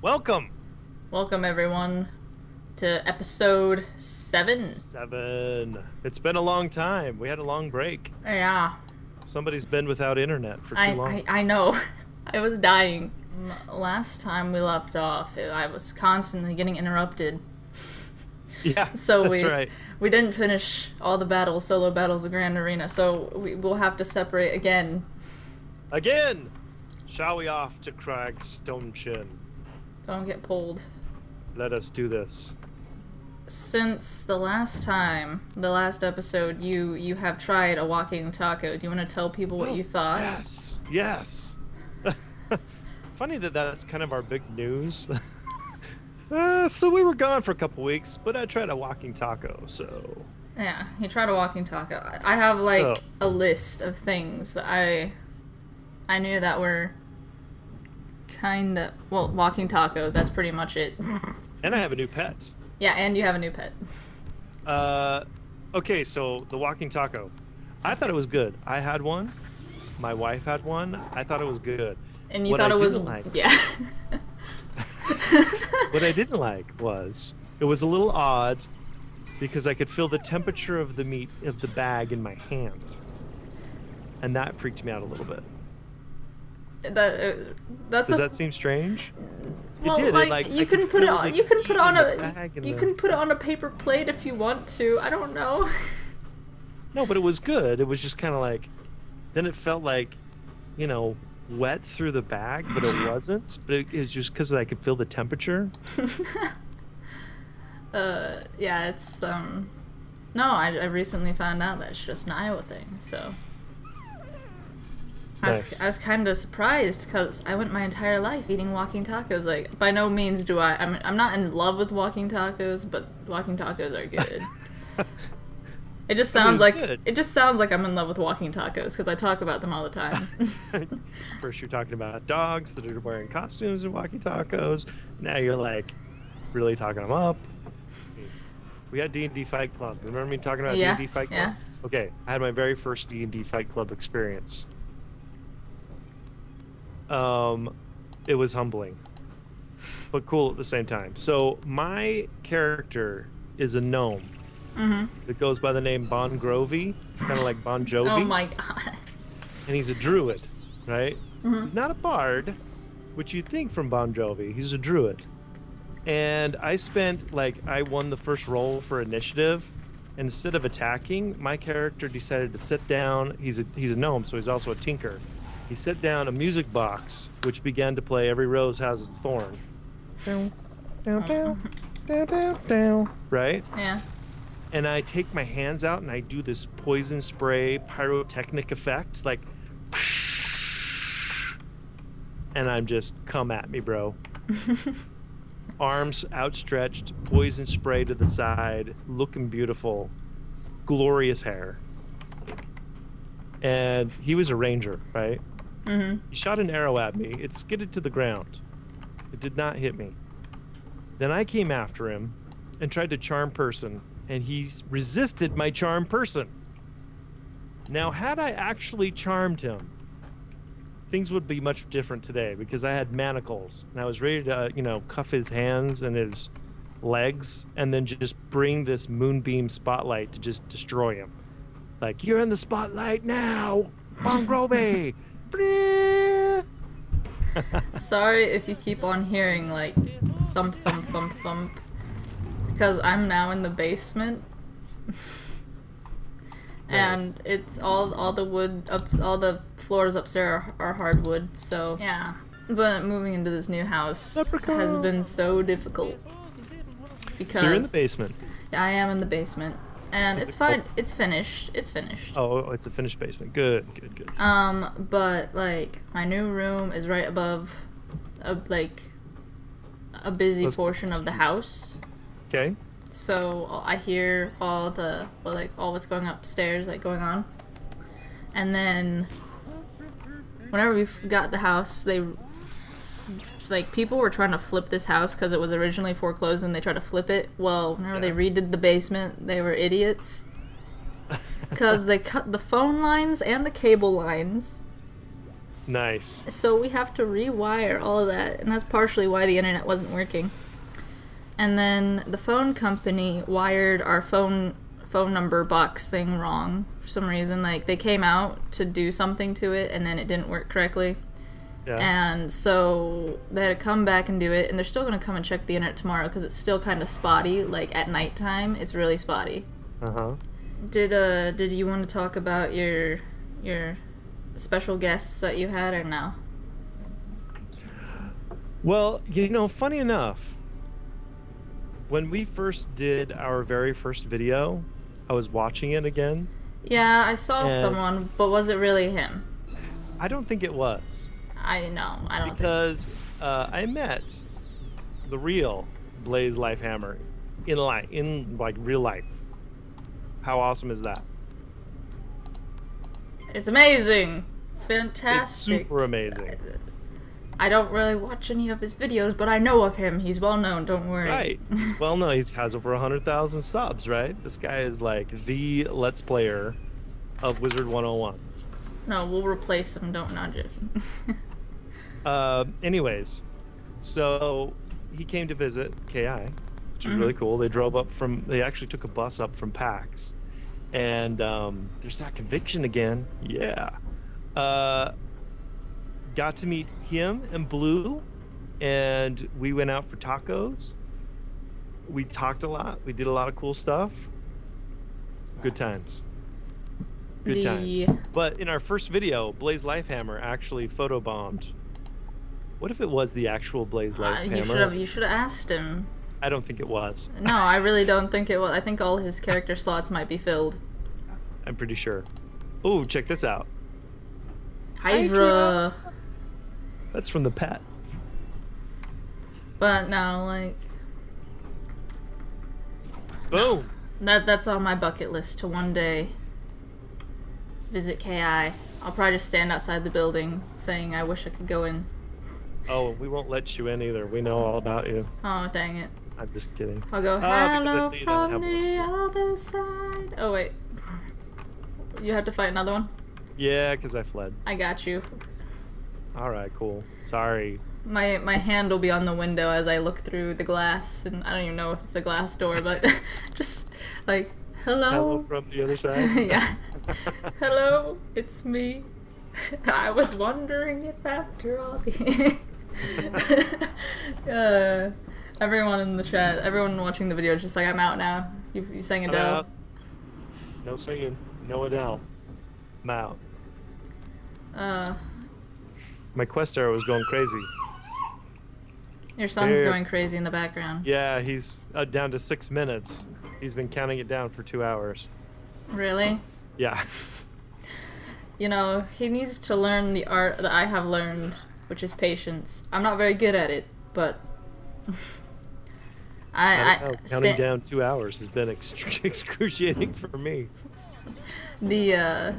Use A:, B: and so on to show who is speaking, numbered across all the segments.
A: Welcome!
B: Welcome, everyone, to episode 7.
A: 7. It's been a long time. We had a long break.
B: Yeah.
A: Somebody's been without internet for too long.
B: I know. I was dying. Last time we left off, I was constantly getting interrupted.
A: Yeah,
B: So
A: that's right.
B: we didn't finish all the solo battles of Grand Arena, so we'll have to separate again.
A: Again! Shall we off to Crag Stonechin?
B: Don't get pulled.
A: Let us do this.
B: Since the last episode, you have tried a walking taco. Do you want to tell people what you thought?
A: Yes. Funny that's kind of our big news. So we were gone for a couple weeks, but I tried a walking taco, so...
B: Yeah, he tried a walking taco. I have, a list of things that I knew that were kinda... Well, walking taco, that's pretty much it.
A: And I have a new pet.
B: Yeah, and you have a new pet.
A: Okay, so the walking taco. I thought it was good. I had one. My wife had one. I thought it was good.
B: And you thought it was... Yeah.
A: What I didn't like was it was a little odd because I could feel the temperature of the meat of the bag in my hand, and that freaked me out a little bit. Does that seem strange?
B: Well,
A: it did.
B: You can put it on. You can put it on a paper plate if you want to. I don't know.
A: No, but it was good. It was just kind of like. Then it felt like, wet through the bag, but it wasn't. But it was just because I could feel the temperature.
B: Yeah, it's No, I recently found out that it's just an Iowa thing. So.
A: Nice.
B: I was kind of surprised because I went my entire life eating walking tacos. Like, by no means do I'm not in love with walking tacos, but walking tacos are good. It just sounds like I'm in love with walking tacos because I talk about them all the time.
A: First you're talking about dogs that are wearing costumes and walking tacos. Now you're like really talking them up. We had D&D Fight Club. Remember me talking about D&D Fight Club?
B: Yeah.
A: Okay, I had my very first D&D Fight Club experience. It was humbling, but cool at the same time. So my character is a gnome that goes by the name Bon Grovy, kind of like Bon Jovi.
B: Oh my god.
A: And he's a druid, right? He's not a bard, which you'd think from Bon Jovi. He's a druid. And I won the first roll for initiative. And instead of attacking, my character decided to sit down. He's a gnome, so he's also a tinker. He set down a music box, which began to play Every Rose Has Its Thorn. Down, down, down, down, down, down. Right?
B: Yeah.
A: And I take my hands out and I do this poison spray pyrotechnic effect, like, and I'm just, come at me, bro. Arms outstretched, poison spray to the side, looking beautiful, glorious hair. And he was a ranger, right? He shot an arrow at me. It skidded to the ground. It did not hit me. Then I came after him and tried to charm person, and he resisted my charm person. Now, had I actually charmed him, things would be much different today because I had manacles and I was ready to, cuff his hands and his legs and then just bring this moonbeam spotlight to just destroy him. Like, you're in the spotlight now, Mongrobe.
B: Sorry if you keep on hearing like thump thump thump thump because I'm now in the basement. And
A: Nice.
B: it's all the wood up, all the floors upstairs are hardwood. So yeah, but moving into this new house has been so difficult because
A: So you're in the basement.
B: I am in the basement. And it's fine. It's finished.
A: Oh, it's a finished basement. Good.
B: But like my new room is right above a busy portion of the house.
A: Okay.
B: So I hear all what's going upstairs going on. And then whenever we got the house, people were trying to flip this house because it was originally foreclosed and they tried to flip it. Well, whenever they redid the basement, they were idiots. Because they cut the phone lines and the cable lines
A: Nice.
B: So we have to rewire all of that, and that's partially why the internet wasn't working. And then the phone company wired our phone number box thing wrong for some reason. Like, they came out to do something to it, and then it didn't work correctly.
A: Yeah.
B: And so they had to come back and do it, and they're still going to come and check the internet tomorrow because it's still kind of spotty. Like, at nighttime, it's really spotty.
A: Uh-huh.
B: Did you want to talk about your special guests that you had, or no?
A: Well, funny enough, when we first did our very first video, I was watching it again.
B: Yeah, I saw someone, but was it really him?
A: I don't think it was.
B: I know, I don't
A: because I met the real Blaze Lifehammer in real life. How awesome is that?
B: It's amazing. It's fantastic.
A: It's super amazing.
B: I don't really watch any of his videos, but I know of him. He's well known, don't worry.
A: Right. He's well known. He has over 100,000 subs, right? This guy is like the Let's Player of Wizard 101.
B: No, we'll replace him. Not joking.
A: Anyways, so he came to visit KI, which was really cool. They actually took a bus up from PAX. And there's that conviction again. Yeah. Got to meet him and Blue, and we went out for tacos. We talked a lot. We did a lot of cool stuff. Good times. Good times. But in our first video, Blaze Lifehammer actually photobombed. What if it was the actual Blaze Lifehammer?
B: You should have asked him.
A: I don't think it was.
B: No, I really don't think it was. I think all his character slots might be filled.
A: I'm pretty sure. Oh, check this out.
B: Hydra.
A: That's from the pet.
B: But no, like...
A: Boom.
B: That's on my bucket list to one day visit KI. I'll probably just stand outside the building saying I wish I could go in.
A: Oh, we won't let you in either. We know all about you.
B: Oh, dang it.
A: I'm just kidding.
B: I'll go, hello from the other side. Oh, wait. You have to fight another one?
A: Yeah, because I fled.
B: I got you.
A: All right, cool. Sorry.
B: My hand will be on the window as I look through the glass, and I don't even know if it's a glass door, but just like, hello.
A: Hello from the other side?
B: Yeah. Hello, it's me. I was wondering if after all everyone in the chat, everyone watching the video is just like, I'm out now. You sang Adele.
A: No singing. No Adele. I'm out. My quest arrow was going crazy.
B: Your son's going crazy in the background.
A: Yeah, he's down to 6 minutes. He's been counting it down for 2 hours.
B: Really?
A: Yeah.
B: You know, he needs to learn the art that I have learned, which is patience. I'm not very good at it, but...
A: Counting down 2 hours has been excruciating for me.
B: Whenever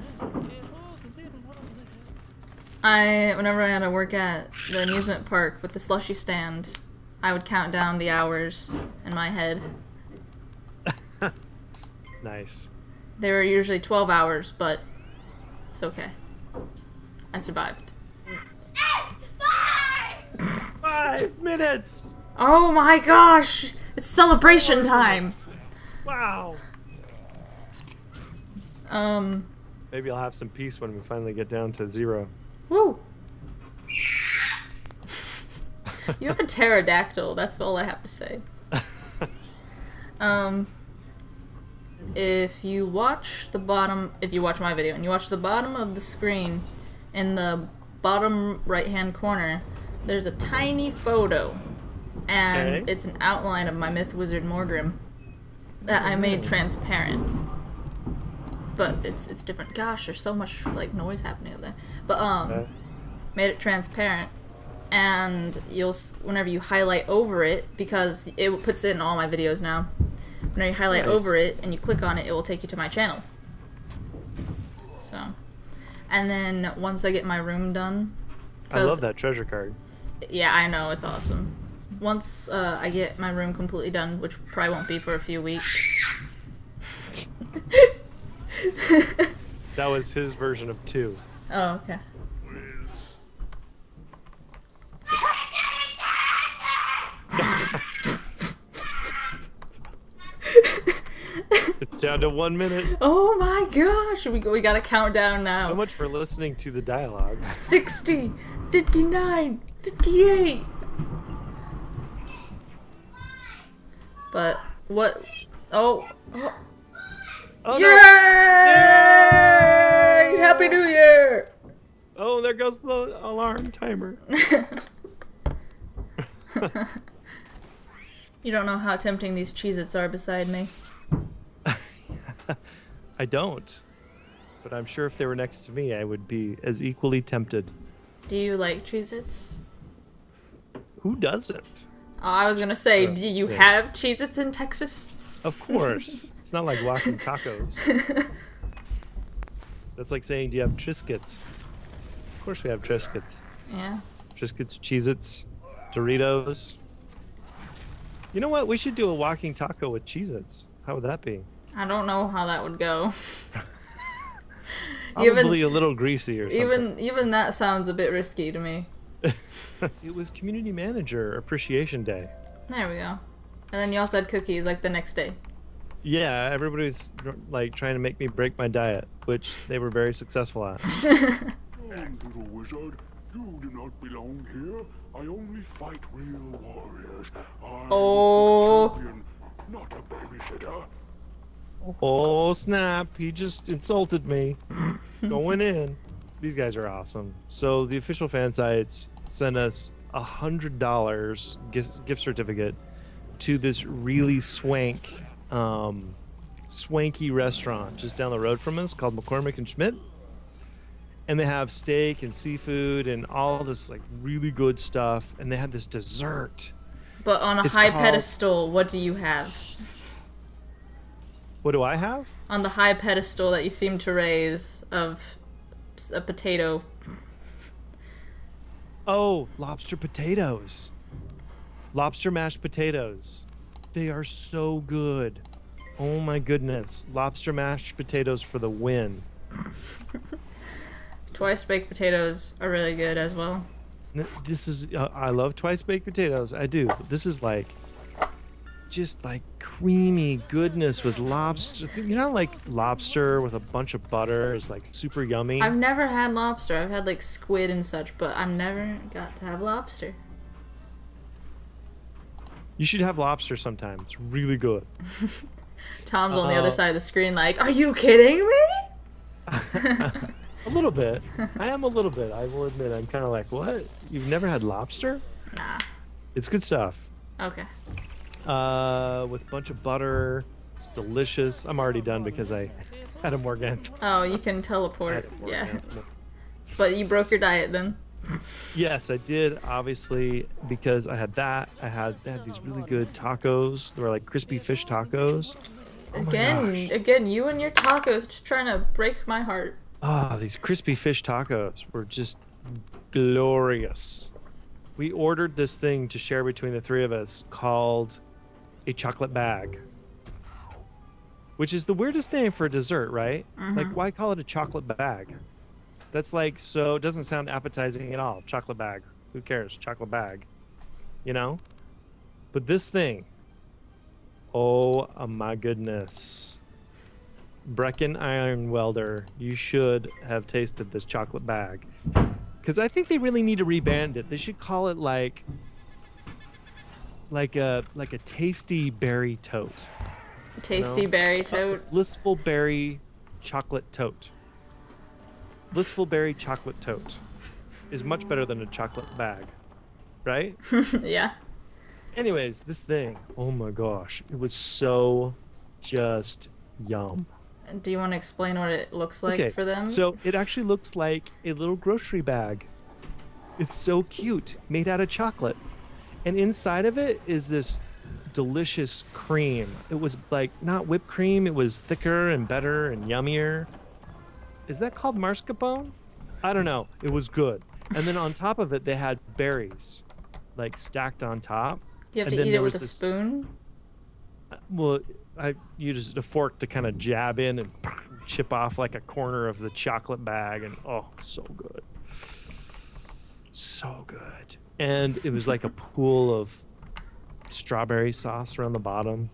B: I had to work at the amusement park with the slushy stand, I would count down the hours in my head.
A: Nice.
B: They were usually 12 hours, but it's okay. I survived.
A: It's 5 minutes!
B: Oh my gosh! It's celebration time!
A: Wow! Maybe I'll have some peace when we finally get down to 0.
B: Woo! You have a pterodactyl, that's all I have to say. If you watch my video and you watch the bottom of the screen, in the bottom right-hand corner, there's a tiny photo, and it's an outline of my Myth Wizard Morgrim that I made transparent. But it's different. Gosh, there's so much like noise happening up there. But made it transparent, and whenever you highlight over it, because it puts it in all my videos now. Whenever you highlight over it and you click on it, it will take you to my channel. So, and then once I get my room done,
A: I love that treasure card.
B: Yeah, I know, it's awesome. Once I get my room completely done, which probably won't be for a few weeks.
A: That was his version of 2.
B: Oh, okay.
A: It's down to 1 minute.
B: Oh my gosh. We got to count down now.
A: So much for listening to the dialogue.
B: 60, 59, 58. But what? Oh.
A: Oh,
B: Yay!
A: No.
B: Happy New Year!
A: Oh, there goes the alarm timer.
B: You don't know how tempting these Cheez-Its are beside me.
A: I don't. But I'm sure if they were next to me, I would be as equally tempted.
B: Do you like Cheez-Its?
A: Who doesn't?
B: Oh, I was going to say, do you have Cheez-Its in Texas?
A: Of course. It's not like walking tacos. That's like saying, do you have Triscuits? Of course we have Triscuits.
B: Yeah.
A: Triscuits, Cheez-Its, Doritos. You know what? We should do a walking taco with Cheez-Its. How would that be?
B: I don't know how that would go.
A: Probably a little greasy or something.
B: Even that sounds a bit risky to me.
A: It was Community Manager Appreciation Day.
B: There we go. And then you also had cookies like the next day.
A: Yeah, everybody was like trying to make me break my diet, which they were very successful at.
C: Little wizard, you do not belong here. I only fight real warriors. I'm a champion, not a babysitter.
A: Oh snap, he just insulted me. Going in. These guys are awesome. So the official fan sites sent us $100 gift certificate to this really swanky restaurant just down the road from us called McCormick and Schmidt. And they have steak and seafood and all this like really good stuff. And they had this dessert.
B: But on a high pedestal, what do you have?
A: What do I have?
B: On the high pedestal that you seem to raise of a potato.
A: Oh, lobster potatoes. Lobster mashed potatoes. They are so good. Oh my goodness. Lobster mashed potatoes for the win.
B: Twice baked potatoes are really good as well.
A: This is, I love twice baked potatoes. I do. This is like, just like creamy goodness with lobster. You know, like lobster with a bunch of butter is like super yummy.
B: I've never had lobster. I've had like squid and such, but I've never got to have lobster.
A: You should have lobster sometime. It's really good.
B: Tom's on the other side of the screen like, are you kidding me?
A: A little bit. I am a little bit. I will admit. I'm kind of like, what? You've never had lobster?
B: Nah.
A: It's good stuff.
B: Okay.
A: With a bunch of butter. It's delicious. I'm already done because I had a Morgan.
B: Oh, you can teleport. Yeah. But you broke your diet then.
A: Yes, I did. Obviously, because I had that. They had these really good tacos. They were like crispy fish tacos. Oh
B: Again, you and your tacos just trying to break my heart.
A: Ah, these crispy fish tacos were just glorious. We ordered this thing to share between the three of us called a chocolate bag, which is the weirdest name for a dessert, right?
B: Mm-hmm.
A: Like, why call it a chocolate bag? That's like, so it doesn't sound appetizing at all. Chocolate bag. Who cares? Chocolate bag. You know? But this thing, oh my goodness. Brecken Iron Welder, you should have tasted this chocolate bag. Because I think they really need to rebrand it. They should call it like a tasty berry tote.
B: Tasty berry tote?
A: Blissful berry chocolate tote. Blissful berry chocolate tote is much better than a chocolate bag, right?
B: Yeah.
A: Anyways, this thing, oh my gosh, it was so just yum.
B: Do you want to explain what it looks like for them?
A: So it actually looks like a little grocery bag. It's so cute, made out of chocolate. And inside of it is this delicious cream. It was like not whipped cream, it was thicker and better and yummier. Is that called mascarpone? I don't know. It was good. And then on top of it, they had berries, like stacked on top.
B: You have to eat it with a spoon?
A: Well, I used a fork to kind of jab in and chip off like a corner of the chocolate bag. And oh, so good. So good. And it was like a pool of strawberry sauce around the bottom.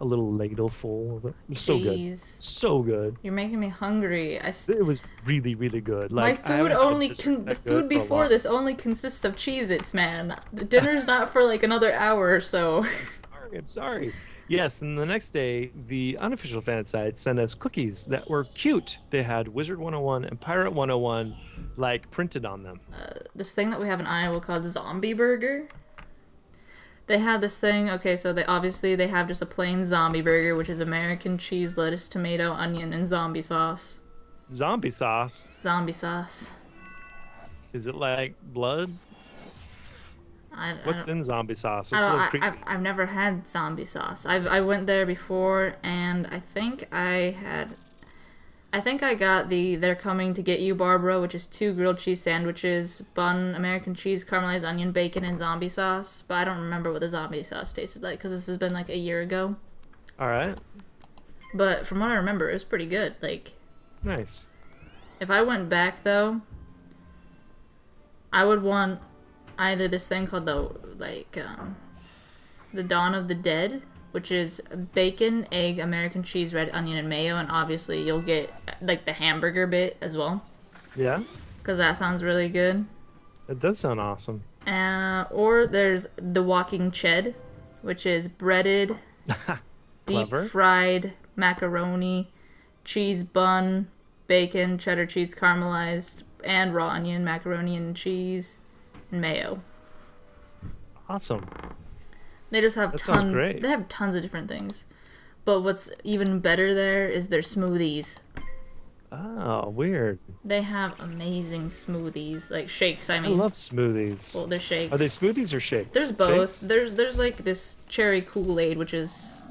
A: a little ladle full of it. It was so good.
B: Jeez.
A: So good.
B: You're making me hungry.
A: It was really, really good.
B: My
A: Like, I
B: food
A: haven't had
B: only
A: dessert
B: the
A: that good
B: food
A: for a
B: before
A: while.
B: this only consists of Cheez-Its, man. The dinner's not for like another hour or so.
A: I'm sorry. Yes, and the next day, the unofficial fan site sent us cookies that were cute. They had Wizard 101 and Pirate 101, like, printed on them.
B: This thing that we have in Iowa called Zombie Burger. They have this thing, okay, so they have just a plain zombie burger, which is American cheese, lettuce, tomato, onion, and zombie sauce.
A: Zombie sauce.
B: Zombie sauce.
A: Is it like blood? What's in zombie sauce? It's a little creepy.
B: I've never had zombie sauce. I went there before, and I think I got the They're Coming to Get You, Barbara, which is 2 grilled cheese sandwiches, bun, American cheese, caramelized onion, bacon, and zombie sauce. But I don't remember what the zombie sauce tasted like, because this has been like a year ago.
A: All right.
B: But from what I remember, it was pretty good. Like,
A: Nice.
B: if I went back, though, I would want either this thing called the Dawn of the Dead, which is bacon, egg, American cheese, red onion, and mayo, and obviously you'll get like the hamburger bit as well,
A: Yeah,
B: because that sounds really good.
A: it does sound awesome.
B: Or there's the Walking Ched, which is breaded, deep
A: Clever.
B: fried macaroni, cheese bun, bacon, cheddar cheese caramelized, and raw onion, macaroni and cheese, and mayo.
A: Awesome.
B: They just have
A: That sounds
B: tons.
A: great.
B: They have tons of different things. But what's even better there is their smoothies.
A: Oh, weird.
B: They have amazing smoothies, like shakes. I
A: I
B: mean,
A: love smoothies.
B: well, they're shakes.
A: Are they smoothies or shakes?
B: There's both.
A: Shakes?
B: There's like this cherry Kool-Aid, which is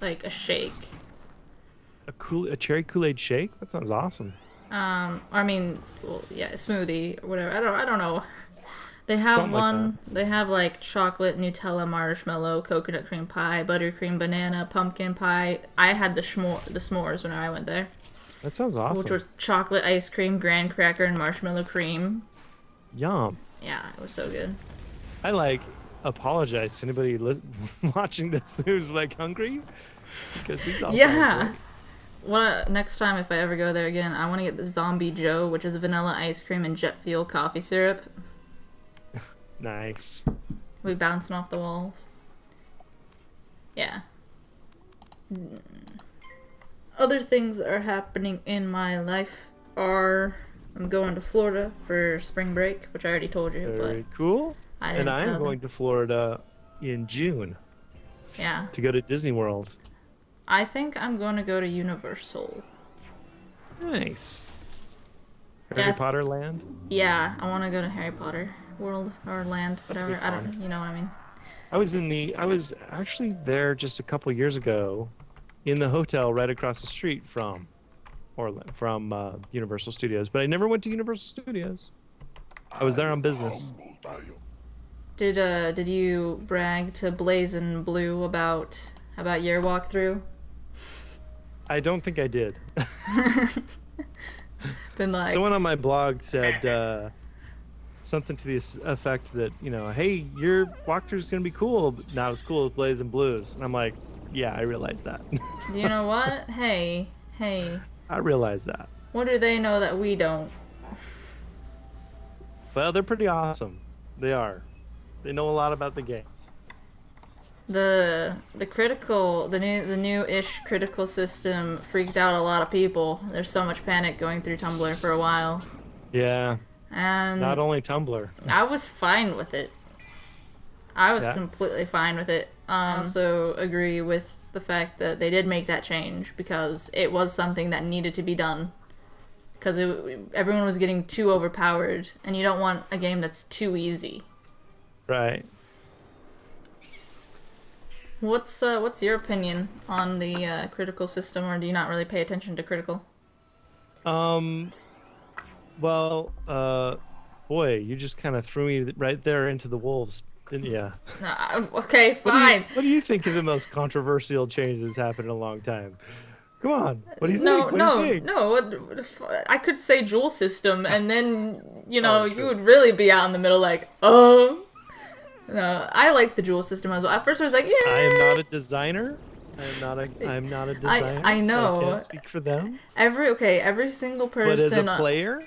B: like a shake.
A: A cherry Kool-Aid shake? That sounds awesome.
B: I mean, well, yeah, smoothie or whatever. I don't know. They have
A: Something like
B: one. They have like chocolate, Nutella, marshmallow, coconut cream pie, buttercream, banana, pumpkin pie. I had the s'mores when I went there,
A: That sounds awesome.
B: which was chocolate ice cream, graham cracker, and marshmallow cream.
A: Yum.
B: Yeah, it was so good.
A: I apologize to anybody watching this who's like hungry, because these all sound
B: Yeah.
A: great.
B: Next time if I ever go there again, I want to get the Zombie Joe, which is vanilla ice cream and jet fuel coffee syrup.
A: Nice.
B: We bouncing off the walls. Yeah. Other things that are happening in my life are I'm going to Florida for spring break, which I already told you,
A: Very
B: but
A: cool.
B: I
A: And
B: didn't
A: I'm
B: tell
A: going to Florida in June
B: yeah.
A: to go to Disney World.
B: I think I'm going to go to Universal.
A: Nice.
B: Yeah.
A: Harry Potter land?
B: Yeah, I want to go to Harry Potter World or Land, whatever.
A: be
B: I don't,
A: fun.
B: you know what I mean.
A: I was actually there just a couple years ago in the hotel right across the street from Universal Studios, but I never went to Universal Studios. I was there on business.
B: Did you brag to Blazin' Blue about your walkthrough?
A: I don't think I did.
B: Been like,
A: Someone on my blog said something to the effect that, hey, your walkthrough's gonna be cool, but not as cool as Blaze and Blues. And I'm like, yeah, I realize that.
B: you know what? Hey,
A: I realize that.
B: what do they know that we don't?
A: Well, they're pretty awesome. They are. They know a lot about the game.
B: The new-ish critical system freaked out a lot of people. There's so much panic going through Tumblr for a while.
A: Yeah.
B: And
A: Not only Tumblr.
B: I was fine with it. I was
A: Yeah?
B: completely fine with it. Also agree with the fact that they did make that change because it was something that needed to be done. Because everyone was getting too overpowered, and you don't want a game that's too easy.
A: Right.
B: What's your opinion on the critical system, or do you not really pay attention to critical?
A: Well, boy, you just kind of threw me right there into the wolves, didn't you?
B: Okay, fine.
A: What do you think is the most controversial change that's happened in a long time? Come on. What do you
B: No,
A: think? What
B: no,
A: do you think?
B: no. I could say dual system, and then
A: Oh,
B: you
A: true.
B: would really be out in the middle, like, oh. No, I like the dual system as well. At first, I was like, yeah.
A: I am not a designer, I'm not a designer.
B: I know.
A: So I can't speak for them.
B: Every single person.
A: But as a player,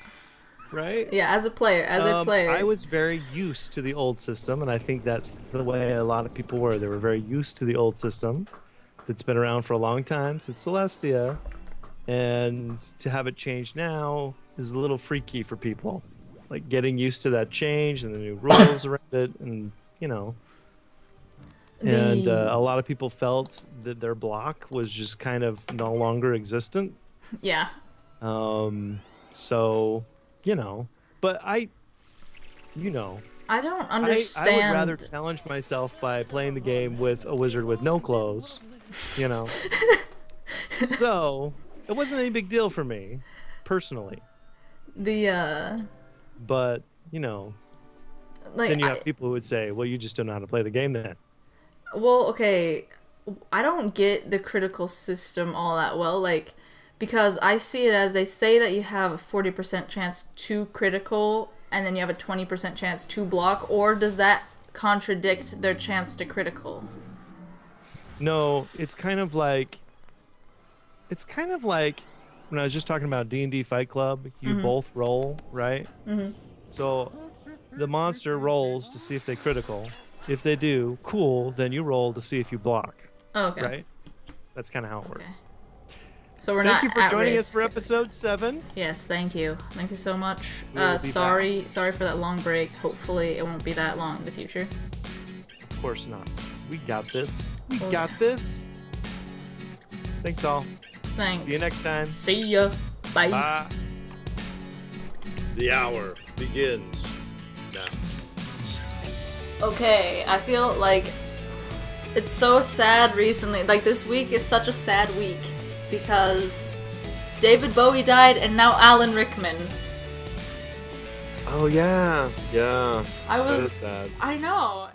A: right?
B: Yeah, as a player,
A: I was very used to the old system, and I think that's the way a lot of people were. They were very used to the old system that's been around for a long time, since Celestia, and to have it change now is a little freaky for people. Like getting used to that change and the new rules around it, and and a lot of people felt that their block was just kind of no longer existent.
B: Yeah.
A: So, but I
B: don't understand.
A: I would rather challenge myself by playing the game with a wizard with no clothes, So, it wasn't any big deal for me, personally. But, then you have people who would say, well, you just don't know how to play the game then.
B: Well, okay, I don't get the critical system all that well, because I see it as they say that you have a 40% chance to critical, and then you have a 20% chance to block, or does that contradict their chance to critical?
A: No, it's kind of like when I was just talking about D&D Fight Club, you both roll, right? Mm-hmm. So the monster rolls to see if they critical. If they do, cool, then you roll to see if you block.
B: Oh, okay.
A: Right? That's kind of how it works.
B: Okay. So we're not
A: Thank you for joining
B: risk.
A: us for episode 7.
B: Yes, thank you. Thank you so much.
A: Sorry
B: for that long break. Hopefully it won't be that long in the future.
A: Of course not. We got this. We got this. Thanks all.
B: Thanks.
A: See you next time.
B: See ya. Bye.
A: Bye.
D: The hour begins now.
B: Okay, I feel like it's so sad recently. Like, this week is such a sad week because David Bowie died and now Alan Rickman.
D: Oh, yeah. Yeah.
B: I was.
D: That is sad.
B: I know.